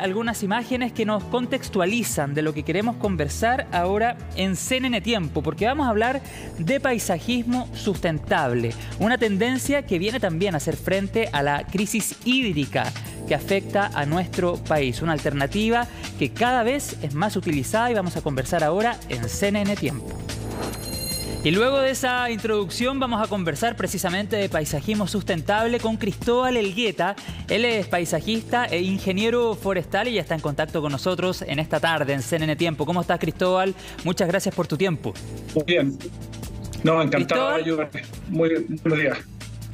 algunas imágenes que nos contextualizan de lo que queremos conversar ahora en CNN Tiempo, porque vamos a hablar de paisajismo sustentable, una tendencia que viene también a hacer frente a la crisis hídrica que afecta a nuestro país, una alternativa que cada vez es más utilizada y vamos a conversar ahora en CNN Tiempo. Y luego de esa introducción vamos a conversar precisamente de paisajismo sustentable con Cristóbal Elgueta. Él es paisajista e ingeniero forestal y ya está en contacto con nosotros en esta tarde en CNN Tiempo. ¿Cómo estás, Cristóbal? Muchas gracias por tu tiempo. Muy bien. No, encantado de ayudarte. Muy buenos días.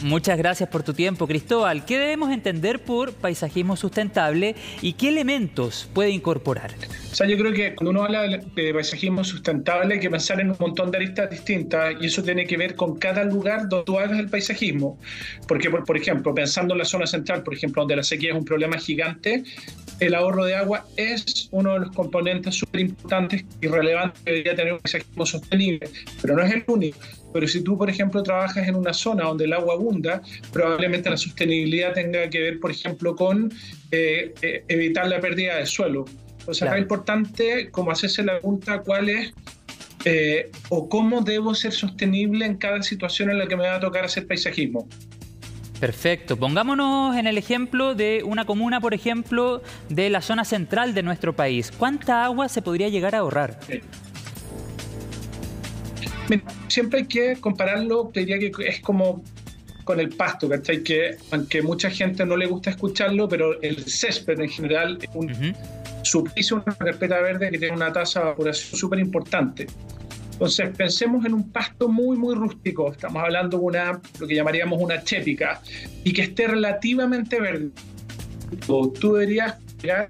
Muchas gracias por tu tiempo, Cristóbal. ¿Qué debemos entender por paisajismo sustentable y qué elementos puede incorporar? O sea, yo creo que cuando uno habla de paisajismo sustentable hay que pensar en un montón de aristas distintas y eso tiene que ver con cada lugar donde tú hagas el paisajismo. Porque, por ejemplo, pensando en la zona central, por ejemplo, donde la sequía es un problema gigante, el ahorro de agua es uno de los componentes súper importantes y relevantes que debería tener un paisajismo sostenible, pero no es el único. Pero si tú, por ejemplo, trabajas en una zona donde el agua abunda, probablemente la sostenibilidad tenga que ver, por ejemplo, con evitar la pérdida de suelo. O sea, claro, es importante como hacerse la pregunta cuál es o cómo debo ser sostenible en cada situación en la que me va a tocar hacer paisajismo. Perfecto. Pongámonos en el ejemplo de una comuna, por ejemplo, de la zona central de nuestro país. ¿Cuánta agua se podría llegar a ahorrar? Sí. Siempre hay que compararlo, te diría que es como con el pasto, ¿cachai? Que aunque mucha gente no le gusta escucharlo, pero el césped en general es un subpiso, una carpeta verde que tiene una tasa de evaporación súper importante. Entonces, pensemos en un pasto muy, muy rústico. Estamos hablando de lo que llamaríamos una chépica, y que esté relativamente verde. Tú deberías llegar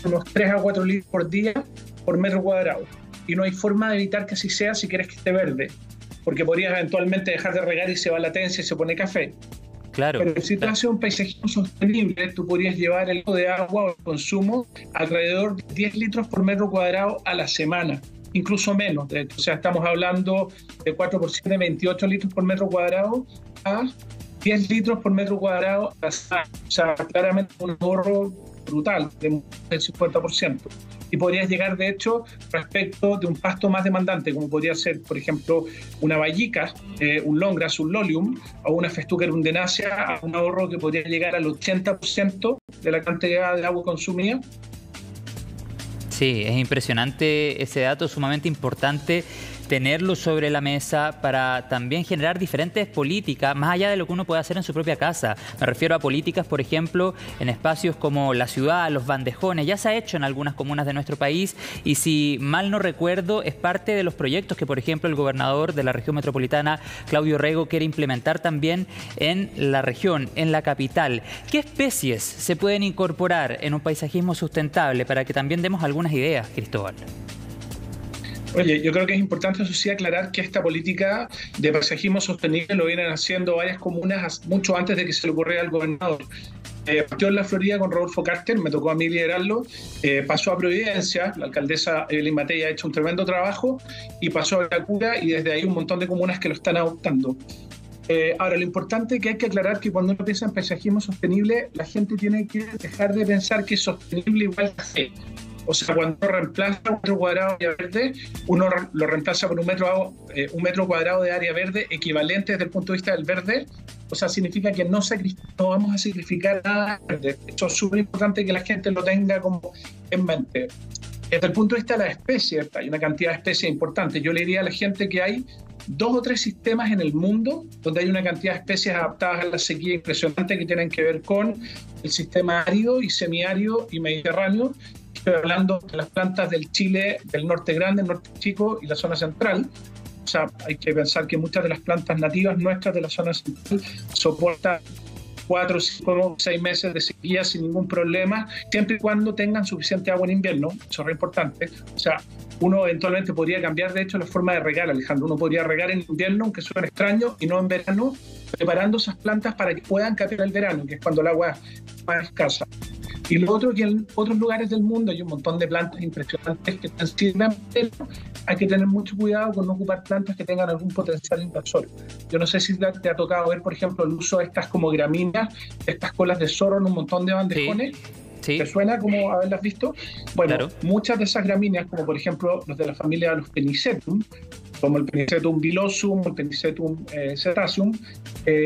unos 3 a 4 litros por día por metro cuadrado. Y no hay forma de evitar que así sea si quieres que esté verde, porque podrías eventualmente dejar de regar y se va latencia y se pone café. Claro. Pero si tú haces un paisajismo sostenible, tú podrías llevar el de agua o el consumo alrededor de 10 litros por metro cuadrado a la semana, incluso menos. O sea, estamos hablando de 4 por 7, 28 litros por metro cuadrado a 10 litros por metro cuadrado a la semana. O sea, claramente un ahorro brutal del 50%. Y podrías llegar, de hecho, respecto de un pasto más demandante, como podría ser, por ejemplo, una vallica, un longgrass, un lolium, o una festuca erundenacea, a un ahorro que podría llegar al 80% de la cantidad de agua consumida. Sí, es impresionante ese dato, sumamente importante tenerlo sobre la mesa para también generar diferentes políticas, más allá de lo que uno puede hacer en su propia casa. Me refiero a políticas, por ejemplo, en espacios como la ciudad, los bandejones. Ya se ha hecho en algunas comunas de nuestro país y si mal no recuerdo, es parte de los proyectos que, por ejemplo, el gobernador de la región metropolitana, Claudio Rego, quiere implementar también en la región, en la capital. ¿Qué especies se pueden incorporar en un paisajismo sustentable para que también demos algunas ideas, Cristóbal? Oye, yo creo que es importante, eso sí, aclarar que esta política de paisajismo sostenible lo vienen haciendo varias comunas mucho antes de que se le ocurriera al gobernador. Partió en la Florida con Rodolfo Carter, me tocó a mí liderarlo, pasó a Providencia, la alcaldesa Evelyn Matei ha hecho un tremendo trabajo, y pasó a Vitacura, y desde ahí un montón de comunas que lo están adoptando. Ahora, lo importante es que hay que aclarar que cuando uno piensa en paisajismo sostenible, la gente tiene que dejar de pensar que es sostenible igual a C. O sea, cuando uno reemplaza un metro cuadrado de área verde, uno lo reemplaza por un metro cuadrado de área verde equivalente desde el punto de vista del verde. O sea, significa que no vamos a sacrificar nada verde. Eso es súper importante que la gente lo tenga como en mente. Desde el punto de vista de las especies, hay una cantidad de especies importante. Yo le diría a la gente que hay 2 o 3 sistemas en el mundo donde hay una cantidad de especies adaptadas a la sequía impresionante que tienen que ver con el sistema árido y semiárido y mediterráneo. Estoy hablando de las plantas del Chile, del norte grande, el norte chico y la zona central. O sea, hay que pensar que muchas de las plantas nativas nuestras de la zona central soportan 4, 5, 6 meses de sequía sin ningún problema, siempre y cuando tengan suficiente agua en invierno. Eso es re importante. O sea, uno eventualmente podría cambiar, de hecho, la forma de regar, Alejandro. Uno podría regar en invierno, aunque suene extraño, y no en verano, preparando esas plantas para que puedan capear el verano, que es cuando el agua es más escasa. Y lo otro, que en otros lugares del mundo hay un montón de plantas impresionantes que sirven, pero hay que tener mucho cuidado con no ocupar plantas que tengan algún potencial invasor. Yo no sé si te ha tocado ver, por ejemplo, el uso de estas como gramíneas, estas colas de zorro en un montón de bandejones. Sí. ¿Te suena como haberlas visto? Bueno, Claro. muchas de esas gramíneas, como por ejemplo los de la familia de los Penicetum, como el Penicetum vilosum, el Penicetum cetaceum,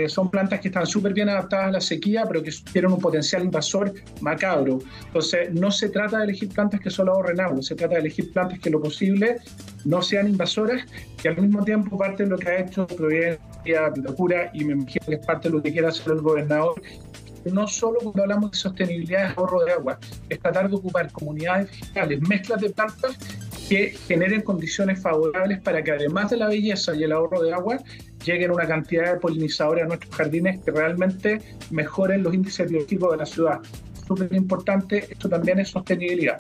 son plantas que están súper bien adaptadas a la sequía, pero que tienen un potencial invasor macabro. Entonces, no se trata de elegir plantas que solo ahorren agua, se trata de elegir plantas que lo posible no sean invasoras, que al mismo tiempo parte de lo que ha hecho Providencia, Vitacura, y me imagino que es parte de lo que quiere hacer el gobernador. No solo cuando hablamos de sostenibilidad es ahorro de agua, es tratar de ocupar comunidades vegetales, mezclas de plantas que generen condiciones favorables para que además de la belleza y el ahorro de agua, lleguen una cantidad de polinizadores a nuestros jardines que realmente mejoren los índices biológicos de la ciudad. Súper importante, esto también es sostenibilidad.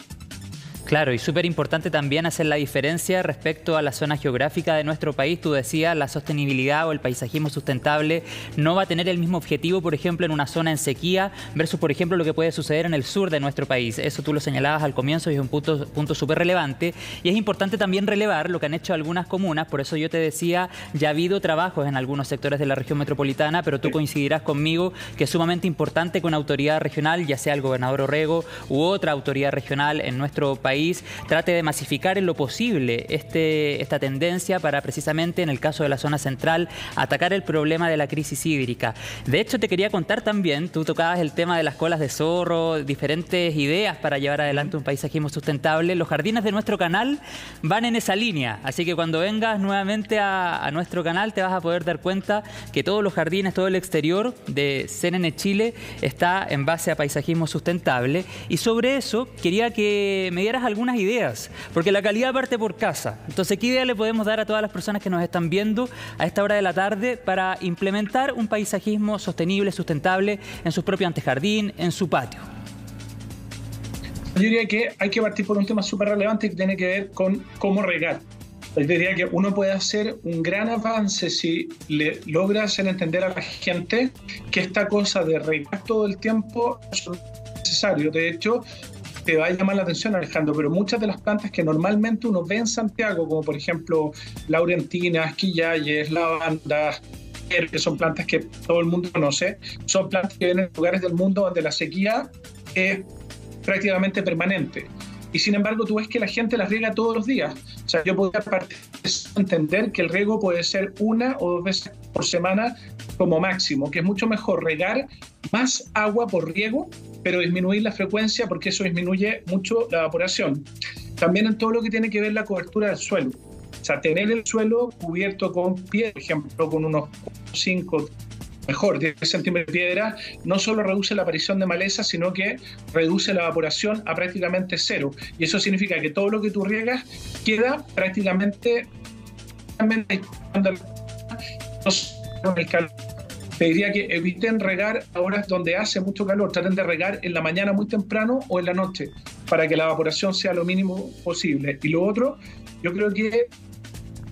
Claro, y súper importante también hacer la diferencia respecto a la zona geográfica de nuestro país. Tú decías, la sostenibilidad o el paisajismo sustentable no va a tener el mismo objetivo, por ejemplo, en una zona en sequía versus, por ejemplo, lo que puede suceder en el sur de nuestro país. Eso tú lo señalabas al comienzo y es un punto súper relevante. Y es importante también relevar lo que han hecho algunas comunas. Por eso yo te decía, ya ha habido trabajos en algunos sectores de la región metropolitana, pero tú coincidirás conmigo que es sumamente importante que una autoridad regional, ya sea el gobernador Orrego u otra autoridad regional en nuestro país, trate de masificar en lo posible esta tendencia para precisamente, en el caso de la zona central, atacar el problema de la crisis hídrica. De hecho, te quería contar también, tú tocabas el tema de las colas de zorro, diferentes ideas para llevar adelante un paisajismo sustentable. Los jardines de nuestro canal van en esa línea, así que cuando vengas nuevamente a nuestro canal te vas a poder dar cuenta que todos los jardines, todo el exterior de CNN Chile está en base a paisajismo sustentable. Y sobre eso quería que me dieras algunas ideas, porque la calidad parte por casa. Entonces, ¿qué idea le podemos dar a todas las personas que nos están viendo a esta hora de la tarde para implementar un paisajismo sostenible, sustentable en su propio antejardín, en su patio? Yo diría que hay que partir por un tema súper relevante que tiene que ver con cómo regar. Yo diría que uno puede hacer un gran avance si le logra hacer entender a la gente que esta cosa de regar todo el tiempo es necesario. De hecho, te va a llamar la atención, Alejandro, pero muchas de las plantas que normalmente uno ve en Santiago, como por ejemplo laurentinas, quillayes, lavandas, que son plantas que todo el mundo conoce, son plantas que vienen en lugares del mundo donde la sequía es prácticamente permanente. Y sin embargo, tú ves que la gente las riega todos los días. O sea, yo podría partir de entender que el riego puede ser 1 o 2 veces por semana como máximo, que es mucho mejor regar más agua por riego, pero disminuir la frecuencia porque eso disminuye mucho la evaporación. También en todo lo que tiene que ver la cobertura del suelo. O sea, tener el suelo cubierto con piedra, por ejemplo, con unos 5, mejor, 10 centímetros de piedra, no solo reduce la aparición de maleza, sino que reduce la evaporación a prácticamente cero. Y eso significa que todo lo que tú riegas queda prácticamente con el calor. Te diría que eviten regar a horas donde hace mucho calor, traten de regar en la mañana muy temprano o en la noche, para que la evaporación sea lo mínimo posible. Y lo otro, yo creo que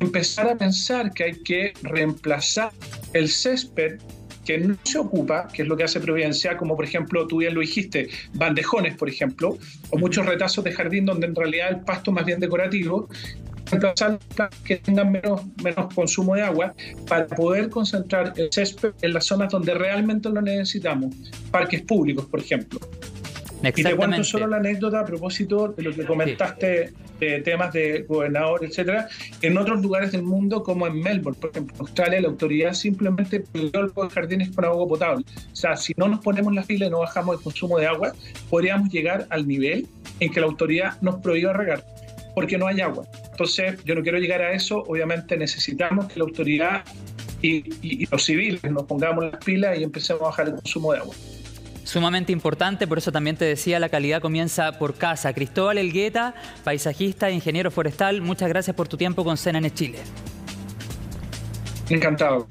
empezar a pensar que hay que reemplazar el césped que no se ocupa, que es lo que hace Providencia, como por ejemplo, tú bien lo dijiste, bandejones, por ejemplo, o muchos retazos de jardín donde en realidad el pasto es más bien decorativo, reemplazar plantas que tengan menos consumo de agua para poder concentrar el césped en las zonas donde realmente lo necesitamos, parques públicos, por ejemplo. Y te cuento solo la anécdota a propósito de lo que comentaste, de temas de gobernador, etcétera. En otros lugares del mundo, como en Melbourne, por ejemplo, en Australia, la autoridad simplemente prohibió los jardines con agua potable. O sea, si no nos ponemos las pilas y no bajamos el consumo de agua, podríamos llegar al nivel en que la autoridad nos prohíba regar, porque no hay agua. Entonces, yo no quiero llegar a eso. Obviamente necesitamos que la autoridad y los civiles nos pongamos las pilas y empecemos a bajar el consumo de agua. Sumamente importante, por eso también te decía, la calidad comienza por casa. Cristóbal Elgueta, paisajista e ingeniero forestal, muchas gracias por tu tiempo con CNN Chile. Encantado.